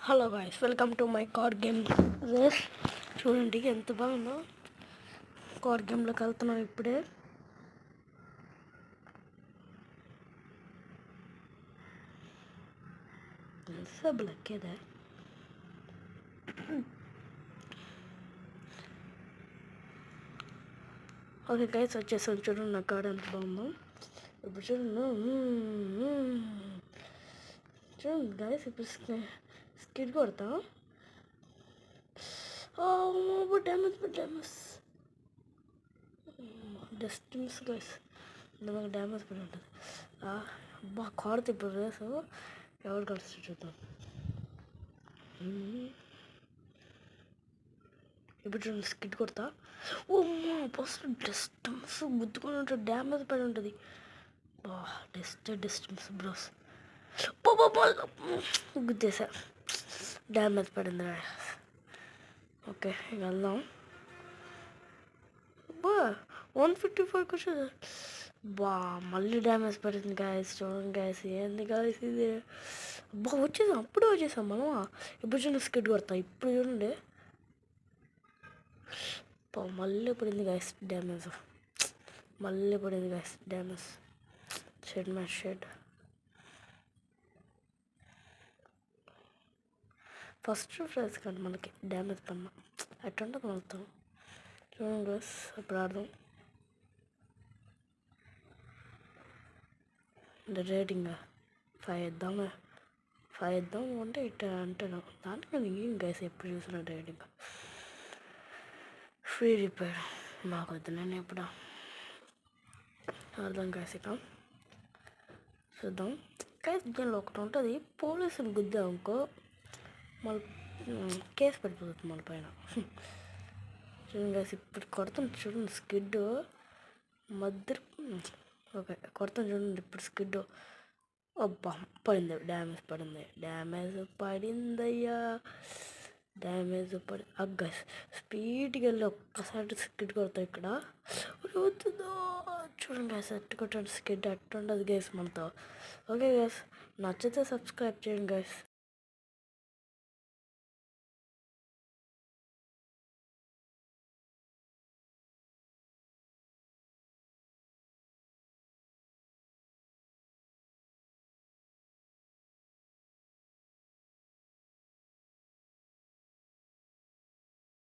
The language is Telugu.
Hello guys, welcome to my card game race. చూడండి ఎంత బాగుందో. కార్డ్ గేమ్లోకి వెళ్తున్నాం ఇప్పుడే. सब లక్కేదా. ఓకే గైస్, వచ్చేసాను. చూడండి నా కార్డ్ ఎంత బాగుందో. ఇప్పుడు చూడండి చూడండి గైస్, ఇప్పుడు స్కిడ్ కొడతా. డ్యామేజ్ డస్టిమ్స్ గైస్, నాకు డ్యామేజ్ పడి ఉంటుంది. అబ్బా కార్డ్ ఇప్పుడు రేసు ఎవరు కలిసి చూద్దాం. ఇప్పుడు చూడండి స్కిడ్ కొడతా. ఓమ్మా ఫస్ట్ డస్టిమ్స్ గుద్దుకొని ఉంటుంది, డ్యామేజ్ పడి ఉంటుంది. బా డస్టిమ్స్ బ్రోస్ గుద్దేసా, డ్యామేజ్ పడింది. ఓకే వెళ్దాం. బా 154 వచ్చేది. బా మళ్ళీ డ్యామేజ్ పడింది గాయస్. చూడండి గాయస్, ఏంది గాయస్ ఇది. బా వచ్చేసాం, అప్పుడే వచ్చేసాం మనం. ఇప్పుడు చూడండి స్కిడ్ కొడతా. ఇప్పుడు చూడండి మళ్ళీ పడింది గాయస్ డ్యామేజ్. మళ్ళీ పడింది guys damage. Shed my shed. First prize కానీ మనకి డ్యామేజ్ పడినా ఎట్టుంటుంది మొత్తం. చూడండి గైస్, అప్పుడు ఆడదాం. రేటింగ్ 5 ఇద్దాం. 5 ఇద్దాం అంటే ఇట్లా అంటాను. దానికి ఏం గైస్ ఎప్పుడు చూసిన రేటింగ్. ఫ్రీ రిపేర్ మాకు వద్దు. నేను ఎప్పుడు అర్థం గైస్. ఇక చూద్దాం గైస్. దీనిలో ఒకటి ఉంటుంది, పోలీసుని గుద్దాం అనుకో మళ్ళీ కేసు పడిపోతుంది మళ్ళీ పైన. చూడండి గైస్, ఇప్పుడు కొడతాను. చూడండి స్కిడ్ మధ్య. ఓకే కొడతాను చూడండి ఇప్పుడు స్కిడ్. అబ్బా పడింది, డ్యామేజ్ పడిందయ్యా. డ్యామేజ్ పడి గైస్ స్పీడ్కి వెళ్ళి ఒక్కసారి స్కిడ్ కొడతాం. ఇక్కడ అవుతుందో చూడండి గైస్, అట్టు కొట్టండి స్కిడ్. అట్టు ఉండదు గైస్ మనతో. ఓకే గైస్, నచ్చితే సబ్స్క్రైబ్ చేయండి గైస్.